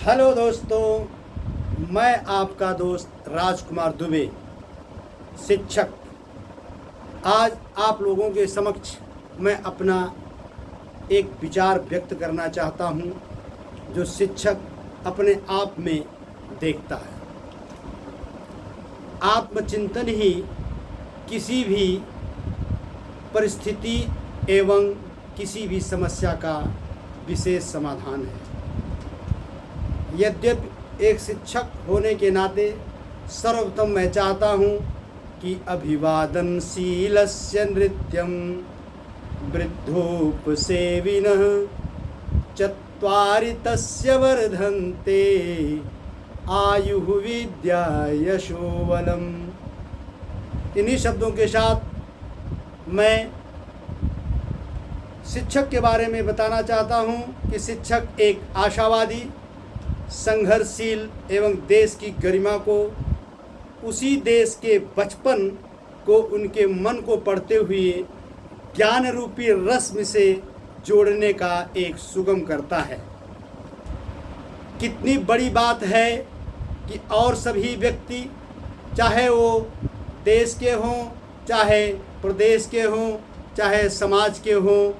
Hello दोस्तों, मैं आपका दोस्त राजकुमार दुबे, शिक्षक। आज आप लोगों के समक्ष मैं अपना एक विचार व्यक्त करना चाहता हूं, जो शिक्षक अपने आप में देखता है। आत्मचिंतन ही किसी भी परिस्थिति एवं किसी भी समस्या का विशेष समाधान है। यद्यपि एक शिक्षक होने के नाते सर्वप्रथम मैं चाहता हूँ कि अभिवादनशीलस्य नृत्यं वृद्धोपसेविनः चत्वारि तस्य वर्धन्ते आयुः विद्या यशो बलम्। इन्हीं शब्दों के साथ मैं शिक्षक के बारे में बताना चाहता हूँ कि शिक्षक एक आशावादी, संघर्षशील एवं देश की गरिमा को, उसी देश के बचपन को, उनके मन को पढ़ते हुए ज्ञान रूपी रस्म से जोड़ने का एक सुगम करता है। कितनी बड़ी बात है कि और सभी व्यक्ति, चाहे वो देश के हों, चाहे प्रदेश के हों, चाहे समाज के हों,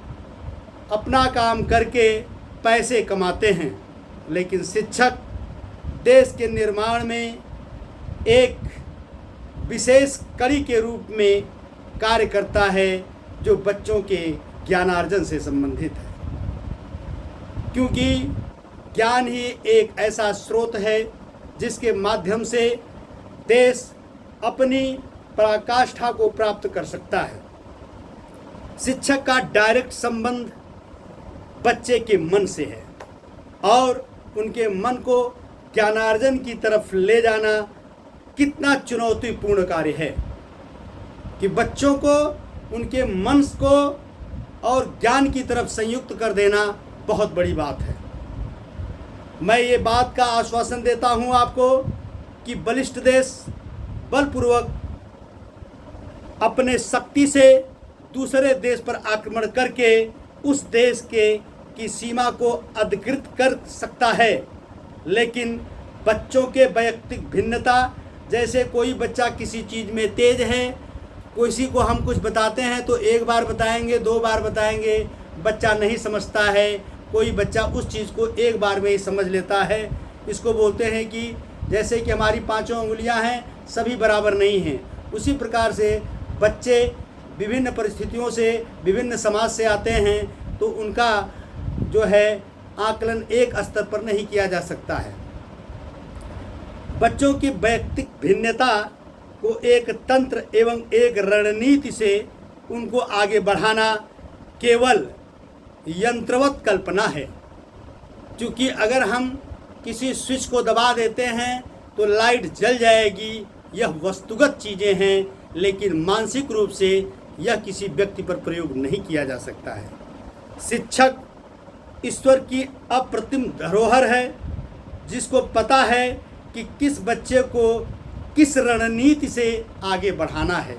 अपना काम करके पैसे कमाते हैं, लेकिन शिक्षक देश के निर्माण में एक विशेष कड़ी के रूप में कार्य करता है, जो बच्चों के ज्ञानार्जन से संबंधित है। क्योंकि ज्ञान ही एक ऐसा स्रोत है जिसके माध्यम से देश अपनी पराकाष्ठा को प्राप्त कर सकता है। शिक्षक का डायरेक्ट संबंध बच्चे के मन से है और उनके मन को ज्ञानार्जन की तरफ ले जाना कितना चुनौतीपूर्ण कार्य है कि बच्चों को उनके मन को और ज्ञान की तरफ संयुक्त कर देना बहुत बड़ी बात है। मैं ये बात का आश्वासन देता हूँ आपको कि बलिष्ठ देश बलपूर्वक अपने शक्ति से दूसरे देश पर आक्रमण करके उस देश की सीमा को अधिकृत कर सकता है, लेकिन बच्चों के वैयक्तिक भिन्नता, जैसे कोई बच्चा किसी चीज़ में तेज है, किसी को हम कुछ बताते हैं तो एक बार बताएंगे, दो बार बताएंगे, बच्चा नहीं समझता है। कोई बच्चा उस चीज़ को एक बार में ही समझ लेता है। इसको बोलते हैं कि जैसे कि हमारी पांचों उंगलियां हैं, सभी बराबर नहीं हैं। उसी प्रकार से बच्चे विभिन्न परिस्थितियों से, विभिन्न समाज से आते हैं, तो उनका जो है आकलन एक स्तर पर नहीं किया जा सकता है। बच्चों की वैयक्तिक भिन्नता को एक तंत्र एवं एक रणनीति से उनको आगे बढ़ाना केवल यंत्रवत कल्पना है। क्योंकि अगर हम किसी स्विच को दबा देते हैं तो लाइट जल जाएगी, यह वस्तुगत चीज़ें हैं, लेकिन मानसिक रूप से यह किसी व्यक्ति पर प्रयोग नहीं किया जा सकता है। शिक्षक ईश्वर की अप्रतिम धरोहर है, जिसको पता है कि किस बच्चे को किस रणनीति से आगे बढ़ाना है,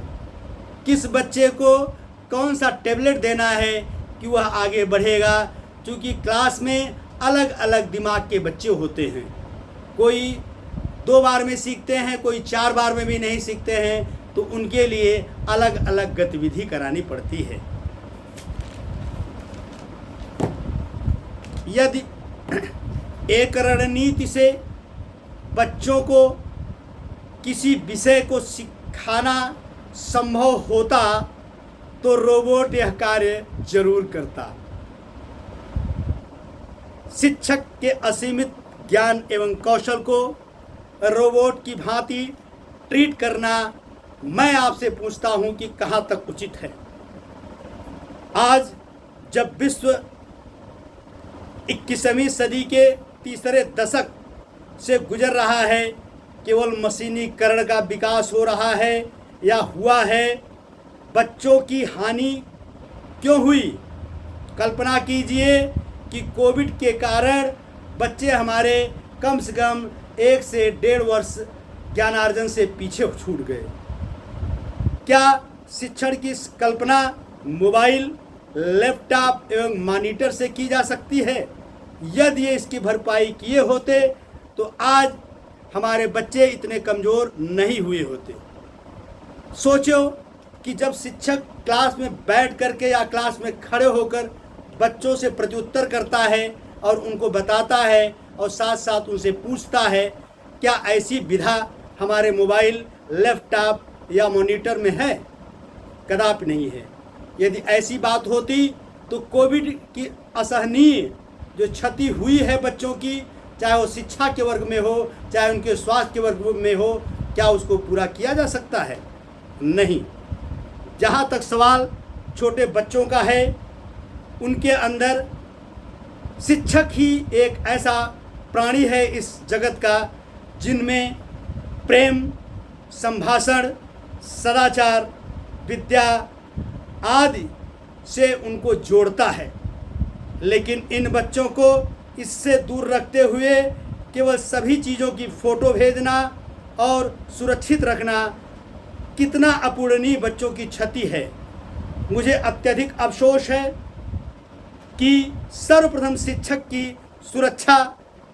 किस बच्चे को कौन सा टैबलेट देना है कि वह आगे बढ़ेगा। क्योंकि क्लास में अलग अलग दिमाग के बच्चे होते हैं, कोई 2 बार में सीखते हैं, कोई 4 बार में भी नहीं सीखते हैं, तो उनके लिए अलग अलग गतिविधि करानी पड़ती है। यदि एक रणनीति से बच्चों को किसी विषय को सिखाना संभव होता तो रोबोट यह कार्य जरूर करता। शिक्षक के असीमित ज्ञान एवं कौशल को रोबोट की भांति ट्रीट करना, मैं आपसे पूछता हूं कि कहां तक उचित है। आज जब विश्व 21वीं सदी के तीसरे दशक से गुजर रहा है, केवल मशीनीकरण का विकास हो रहा है या हुआ है, बच्चों की हानि क्यों हुई? कल्पना कीजिए कि कोविड के कारण बच्चे हमारे कम से कम 1 से 1.5 वर्ष ज्ञानार्जन से पीछे छूट गए। क्या शिक्षण की कल्पना मोबाइल, लैपटॉप एवं मॉनिटर से की जा सकती है? यदि ये इसकी भरपाई किए होते तो आज हमारे बच्चे इतने कमज़ोर नहीं हुए होते। सोचो कि जब शिक्षक क्लास में बैठ करके या क्लास में खड़े होकर बच्चों से प्रत्युत्तर करता है और उनको बताता है और साथ साथ उनसे पूछता है, क्या ऐसी विधा हमारे मोबाइल, लैपटॉप या मॉनिटर में है? कदापि नहीं है। यदि ऐसी बात होती तो कोविड की असहनीय जो क्षति हुई है बच्चों की, चाहे वो शिक्षा के वर्ग में हो, चाहे उनके स्वास्थ्य के वर्ग में हो, क्या उसको पूरा किया जा सकता है? नहीं। जहाँ तक सवाल छोटे बच्चों का है, उनके अंदर शिक्षक ही एक ऐसा प्राणी है इस जगत का जिनमें प्रेम, संभाषण, सदाचार, विद्या आदि से उनको जोड़ता है। लेकिन इन बच्चों को इससे दूर रखते हुए केवल सभी चीज़ों की फ़ोटो भेजना और सुरक्षित रखना कितना अपूरणीय बच्चों की क्षति है। मुझे अत्यधिक अफसोस है कि सर्वप्रथम शिक्षक की सुरक्षा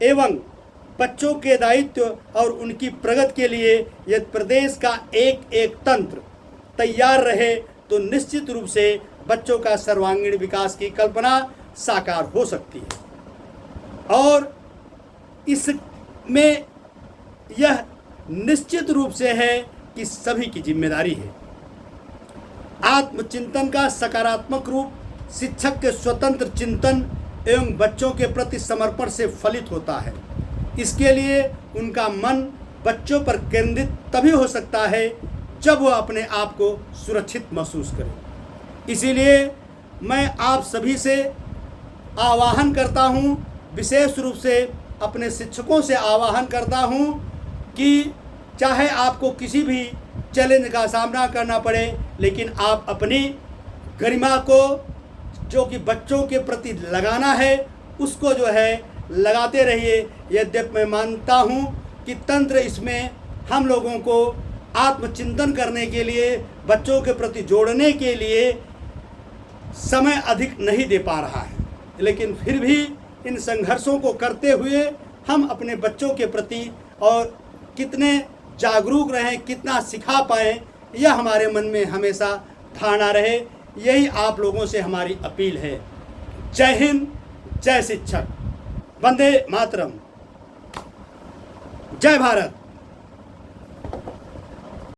एवं बच्चों के दायित्व और उनकी प्रगति के लिए यदि प्रदेश का एक एक तंत्र तैयार रहे तो निश्चित रूप से बच्चों का सर्वांगीण विकास की कल्पना साकार हो सकती है। और इसमें यह निश्चित रूप से है कि सभी की जिम्मेदारी है। आत्मचिंतन का सकारात्मक रूप शिक्षक के स्वतंत्र चिंतन एवं बच्चों के प्रति समर्पण से फलित होता है। इसके लिए उनका मन बच्चों पर केंद्रित तभी हो सकता है जब वह अपने आप को सुरक्षित महसूस करे। इसीलिए मैं आप सभी से आह्वान करता हूँ, विशेष रूप से अपने शिक्षकों से आह्वान करता हूँ कि चाहे आपको किसी भी चैलेंज का सामना करना पड़े, लेकिन आप अपनी गरिमा को जो कि बच्चों के प्रति लगाना है उसको जो है लगाते रहिए। यद्यपि मैं मानता हूँ कि तंत्र इसमें हम लोगों को आत्मचिंतन करने के लिए, बच्चों के प्रति जोड़ने के लिए समय अधिक नहीं दे पा रहा है, लेकिन फिर भी इन संघर्षों को करते हुए हम अपने बच्चों के प्रति और कितने जागरूक रहें, कितना सिखा पाएँ, यह हमारे मन में हमेशा धारणा रहे। यही आप लोगों से हमारी अपील है। जय हिंद, जय शिक्षक, वंदे मातरम, जय भारत।